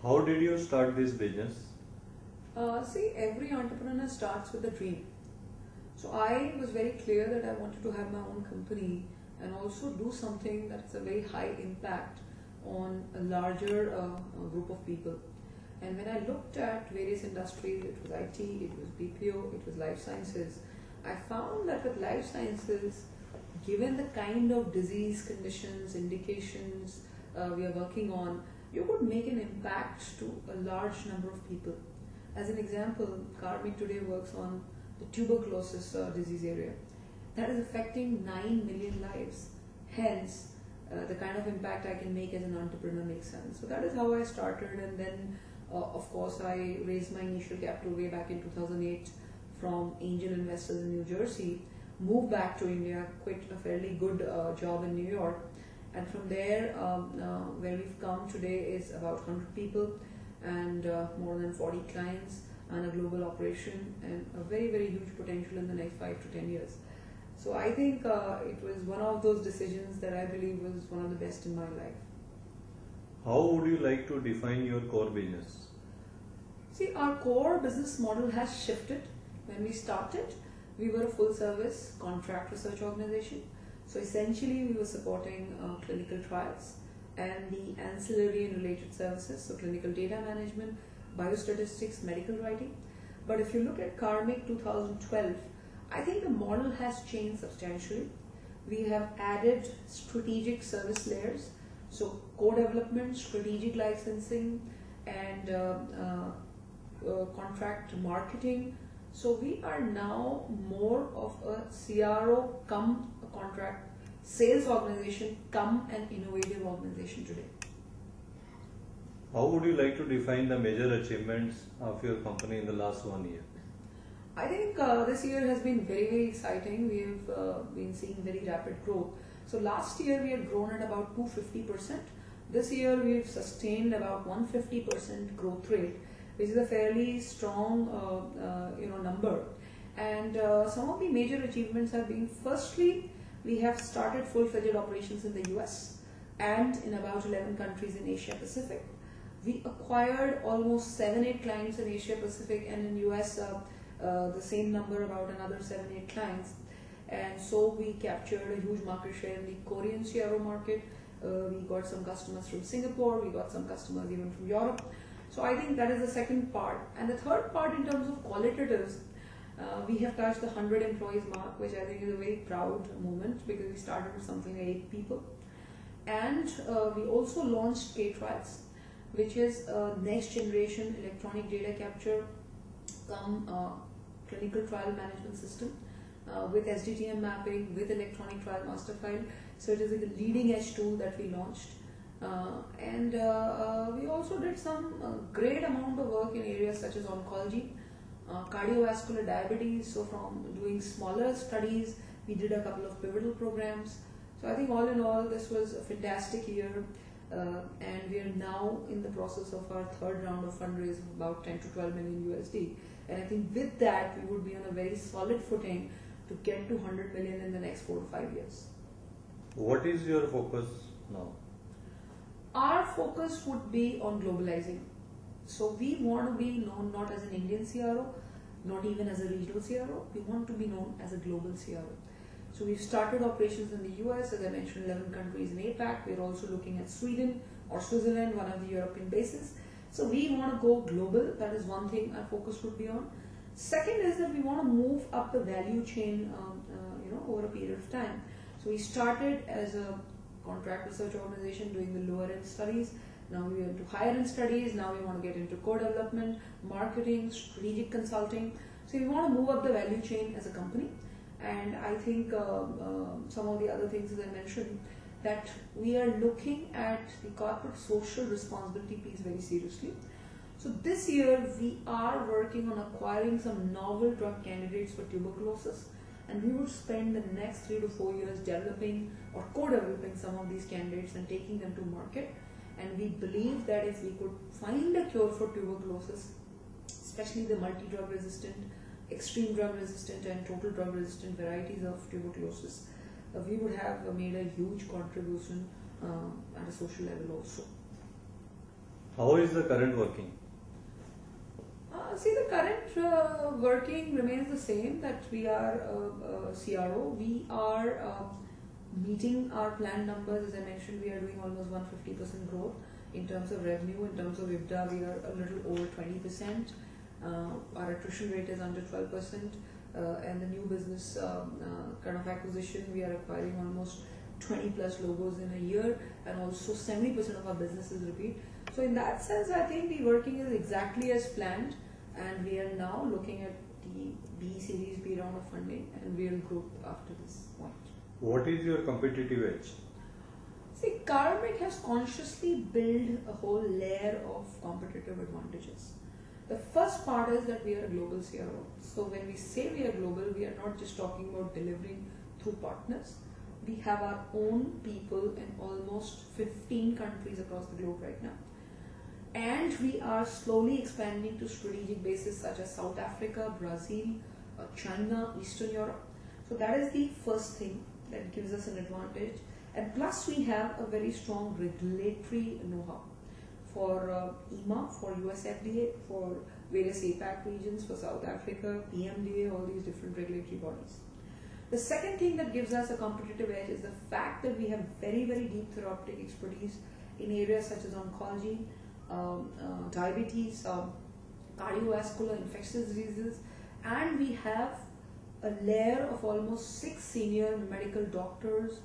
How did you start this business? See, every entrepreneur starts with a dream. So I was very clear that I wanted to have my own company and also do something that's a very high impact on a larger group of people. And when I looked at various industries, it was IT, it was BPO, it was life sciences, I found that with life sciences, given the kind of disease conditions, indications we are working on, you could make an impact to a large number of people. As an example, Karmic today works on the tuberculosis disease area. That is affecting 9 million lives. Hence, the kind of impact I can make as an entrepreneur makes sense. So that is how I started, and then, of course, I raised my initial capital way back in 2008 from angel investors in New Jersey, moved back to India, quit a fairly good job in New York, and from there, where we've come today is about 100 people and more than 40 clients and a global operation and a very, very huge potential in the next 5 to 10 years. So I think it was one of those decisions that I believe was one of the best in my life. How would you like to define your core business? See, our core business model has shifted. When we started, we were a full service contract research organization. So essentially, we were supporting clinical trials and the ancillary and related services, so clinical data management, biostatistics, medical writing. But if you look at Karmic 2012, I think the model has changed substantially. We have added strategic service layers, so co-development, strategic licensing, and contract marketing. So we are now more of a CRO come a contract sales organization come an innovative organization today. How would you like to define the major achievements of your company in the last 1 year? I think this year has been very, very exciting. We've been seeing very rapid growth. So last year we had grown at about 250%. This year we've sustained about 150% growth rate, which is a fairly strong number. And some of the major achievements have been, firstly, we have started full-fledged operations in the US and in about 11 countries in Asia Pacific. We acquired almost 7-8 clients in Asia Pacific, and in US the same number, about another 7-8 clients. And so we captured a huge market share in the Korean CRO market. We got some customers from Singapore, we got some customers even from Europe. So I think that is the second part. And the third part, in terms of qualitatives, we have touched the 100 employees mark, which I think is a very proud moment because we started with something like 8 people. And we also launched K-Trials, which is a next generation electronic data capture clinical trial management system with SDTM mapping, with electronic trial master file. So it is a leading edge tool that we launched. And we also did some great amount of work in areas such as oncology, cardiovascular diabetes. So from doing smaller studies, we did a couple of pivotal programs. So I think all in all, this was a fantastic year, and we are now in the process of our third round of fundraise of about 10 to 12 million USD. And I think with that, we would be on a very solid footing to get to 100 million in the next 4 to 5 years. What is your focus now? Our focus would be on globalizing. So we want to be known not as an Indian CRO, not even as a regional CRO. We want to be known as a global CRO. So we've started operations in the US, as I mentioned, 11 countries in APAC. We're also looking at Sweden or Switzerland, one of the European bases. So we want to go global. That is one thing our focus would be on. Second is that we want to move up the value chain, over a period of time. So we started as a contract research organization doing the lower end studies. Now we are into higher end studies. Now we want to get into co-development, marketing, strategic consulting. So we want to move up the value chain as a company. And I think some of the other things, as I mentioned, that we are looking at the corporate social responsibility piece very seriously. So this year we are working on acquiring some novel drug candidates for tuberculosis, and we would spend the next 3 to 4 years developing or co-developing some of these candidates and taking them to market. And we believe that if we could find a cure for tuberculosis, especially the multi-drug resistant, extreme drug resistant and total drug resistant varieties of tuberculosis, we would have made a huge contribution at a social level also. How is the current working? See, the current working remains the same, that we are a CRO. We are meeting our planned numbers. As I mentioned, we are doing almost 150% growth in terms of revenue. In terms of EBITDA, we are a little over 20%. Our attrition rate is under 12%. And the new business kind of acquisition, we are acquiring almost 20 plus logos in a year, and also 70% of our business is repeat. So in that sense, I think the working is exactly as planned, and we are now looking at the B series B round of funding and real growth after this point. What is your competitive edge? See, Karmic has consciously built a whole layer of competitive advantages. The first part is that we are a global CRO. So when we say we are global, we are not just talking about delivering through partners. We have our own people in almost 15 countries across the globe right now. And we are slowly expanding to strategic bases such as South Africa, Brazil, China, Eastern Europe. So that is the first thing that gives us an advantage. And plus we have a very strong regulatory know-how for EMA, for US FDA, for various APAC regions, for South Africa, PMDA, all these different regulatory bodies. The second thing that gives us a competitive edge is the fact that we have very, very deep therapeutic expertise in areas such as oncology, diabetes, cardiovascular, infectious diseases, and we have a layer of almost 6 senior medical doctors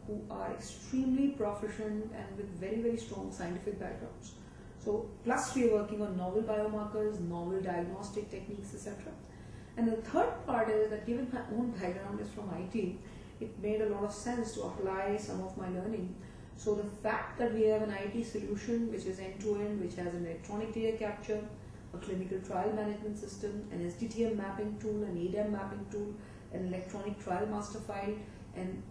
who are extremely proficient and with very, very strong scientific backgrounds. So, plus we are working on novel biomarkers, novel diagnostic techniques, etc. And the third part is that given my own background is from IT, it made a lot of sense to apply some of my learning. So the fact that we have an IT solution which is end-to-end, which has an electronic data capture, a clinical trial management system, an SDTM mapping tool, an ADAM mapping tool, an electronic trial master file, and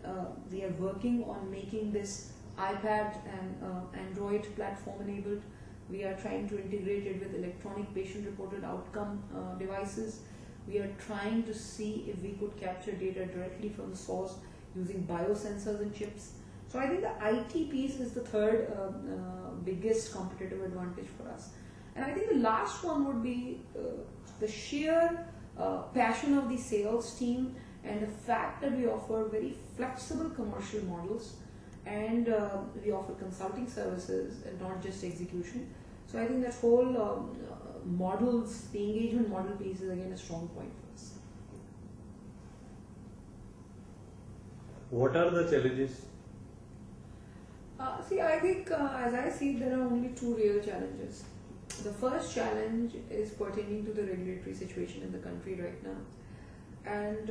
we are working on making this iPad and Android platform enabled. We are trying to integrate it with electronic patient reported outcome devices. We are trying to see if we could capture data directly from the source using biosensors and chips. So I think the IT piece is the third biggest competitive advantage for us. And I think the last one would be the sheer passion of the sales team, and the fact that we offer very flexible commercial models, and we offer consulting services and not just execution. So I think that whole models, the engagement model piece is again a strong point for us. What are the challenges? See, I think as I see, there are only two real challenges. The first challenge is pertaining to the regulatory situation in the country right now. And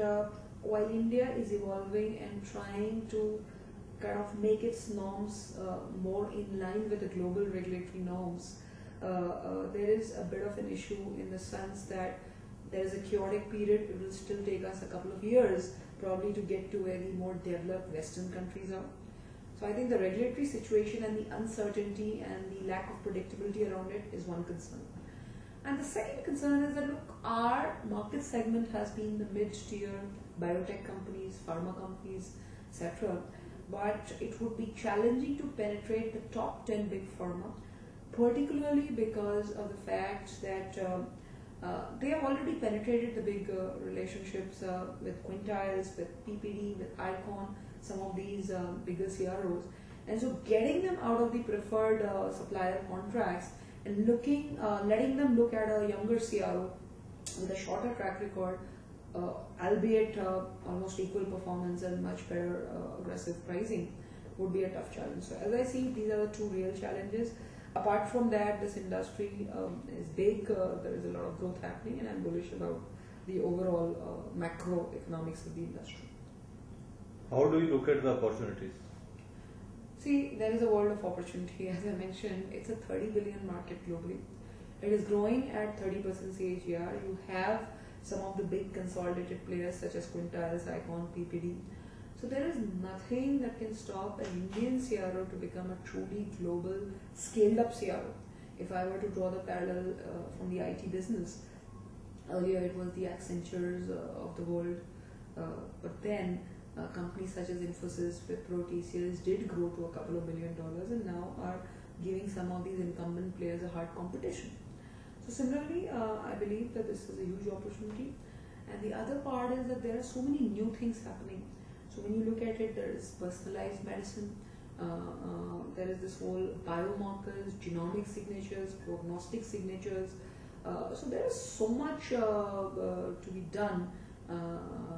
while India is evolving and trying to kind of make its norms more in line with the global regulatory norms, there is a bit of an issue in the sense that there is a chaotic period. It will still take us a couple of years probably to get to where the more developed Western countries are. So I think the regulatory situation and the uncertainty and the lack of predictability around it is one concern. And the second concern is that, look, our market segment has been the mid-tier biotech companies, pharma companies, etc. But it would be challenging to penetrate the top 10 big pharma, particularly because of the fact that they have already penetrated the big relationships with Quintiles, with PPD, with Icon, some of these bigger CROs. And so getting them out of the preferred supplier contracts and letting them look at a younger CRO with a shorter track record, albeit almost equal performance and much better aggressive pricing, would be a tough challenge. So as I see, these are the two real challenges. Apart from that, this industry is big, there is a lot of growth happening, and I'm bullish about the overall macroeconomics of the industry. How do you look at the opportunities? See, there is a world of opportunity. As I mentioned, it's a 30 billion market globally. It is growing at 30% CAGR. You have some of the big consolidated players such as Quintiles, Icon, PPD. So there is nothing that can stop an Indian CRO to become a truly global, scaled-up CRO. If I were to draw the parallel from the IT business, earlier it was the Accentures of the world, but then companies such as Infosys, Wipro, TCS did grow to a couple of $1 billion and now are giving some of these incumbent players a hard competition. So similarly, I believe that this is a huge opportunity. And the other part is that there are so many new things happening. So when you look at it, there is personalized medicine, there is this whole biomarkers, genomic signatures, prognostic signatures. So there is so much to be done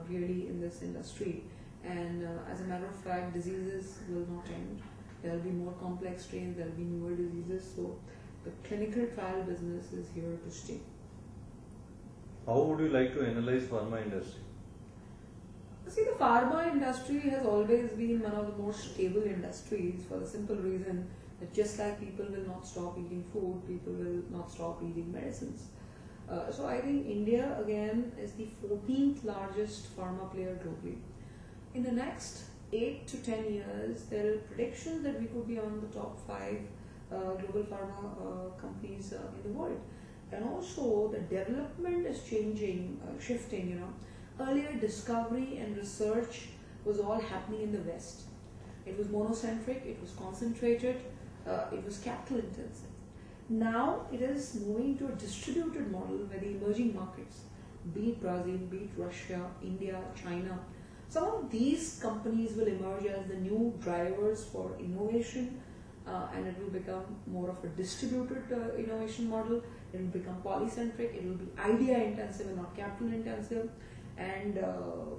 really in this industry. And as a matter of fact, diseases will not end. There will be more complex strains, there will be newer diseases. So the clinical trial business is here to stay. How would you like to analyze pharma industry? See, the pharma industry has always been one of the more stable industries for the simple reason that just like people will not stop eating food, people will not stop eating medicines. So I think India again is the 14th largest pharma player globally. In the next 8 to 10 years, there are predictions that we could be on the top 5 global pharma companies in the world. And also the development is changing, shifting, Earlier discovery and research was all happening in the West. It was monocentric, it was concentrated, it was capital intensive. Now it is moving to a distributed model where the emerging markets, be it Brazil, be it Russia, India, China, some of these companies will emerge as the new drivers for innovation, and it will become more of a distributed innovation model. It will become polycentric, it will be idea intensive and not capital intensive, and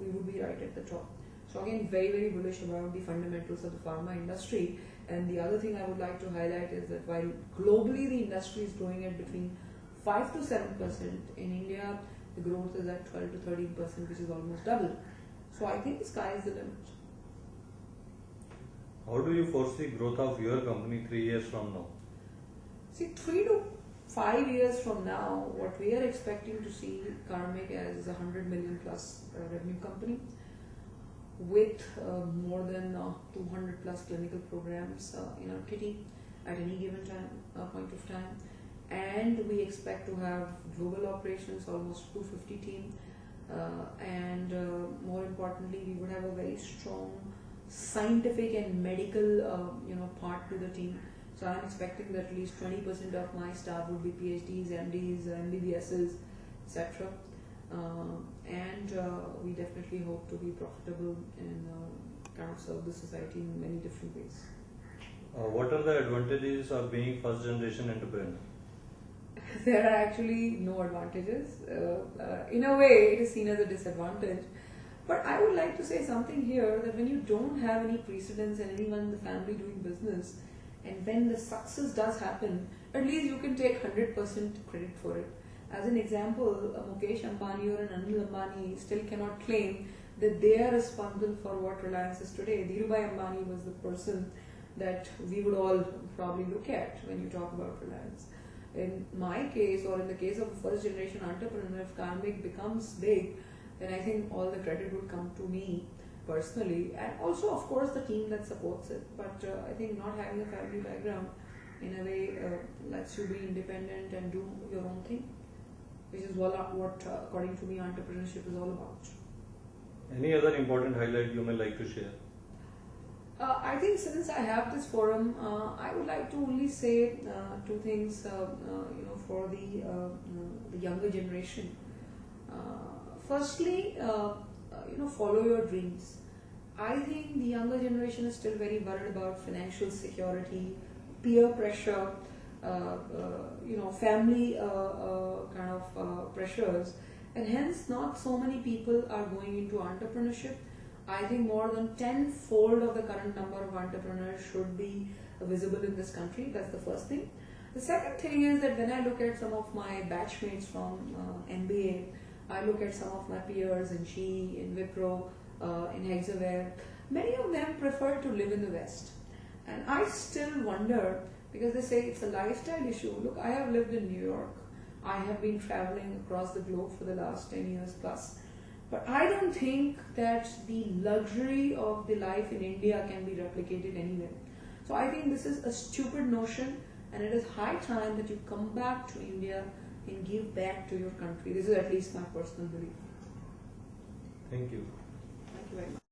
we would be right at the top. So again, very, very bullish about the fundamentals of the pharma industry. And the other thing I would like to highlight is that while globally the industry is growing at between 5 to 7%, in India the growth is at 12 to 13%, which is almost double. So I think the sky is the limit. How do you foresee growth of your company 3 years from now? See, 3 to 5 years from now, what we are expecting to see Karmic as a 100 million plus revenue company with more than 200 plus clinical programs in our kitty at any given point of time. And we expect to have global operations, almost 250 team. And more importantly, we would have a very strong scientific and medical part to the team. So I'm expecting that at least 20% of my staff would be PhDs, MDs, MBBSs, etc. And we definitely hope to be profitable and kind of serve the society in many different ways. What are the advantages of being first generation entrepreneur? There are actually no advantages. In a way, it is seen as a disadvantage. But I would like to say something here that when you don't have any precedence and anyone in the family doing business, and when the success does happen, at least you can take 100% credit for it. As an example, Mukesh Ambani or an Anil Ambani still cannot claim that they are responsible for what Reliance is today. Dhirubhai Ambani was the person that we would all probably look at when you talk about Reliance. In my case, or in the case of a first generation entrepreneur, if Karmic becomes big, then I think all the credit would come to me personally, and also of course the team that supports it. But I think not having a family background in a way lets you be independent and do your own thing, which is what according to me entrepreneurship is all about. Any other important highlight you may like to share? I think since I have this forum, I would like to only say two things for the younger generation. Firstly, follow your dreams. I think the younger generation is still very worried about financial security, peer pressure, family kind of pressures, and hence not so many people are going into entrepreneurship. I think more than 10-fold of the current number of entrepreneurs should be visible in this country. That's the first thing. The second thing is that when I look at some of my batchmates from MBA, I look at some of my peers in GE, in Wipro, in Hexaware. Many of them prefer to live in the West. And I still wonder, because they say it's a lifestyle issue. Look, I have lived in New York. I have been traveling across the globe for the last 10 years plus. But I don't think that the luxury of the life in India can be replicated anywhere. So I think this is a stupid notion, and it is high time that you come back to India and give back to your country. This is at least my personal belief. Thank you. Thank you very much.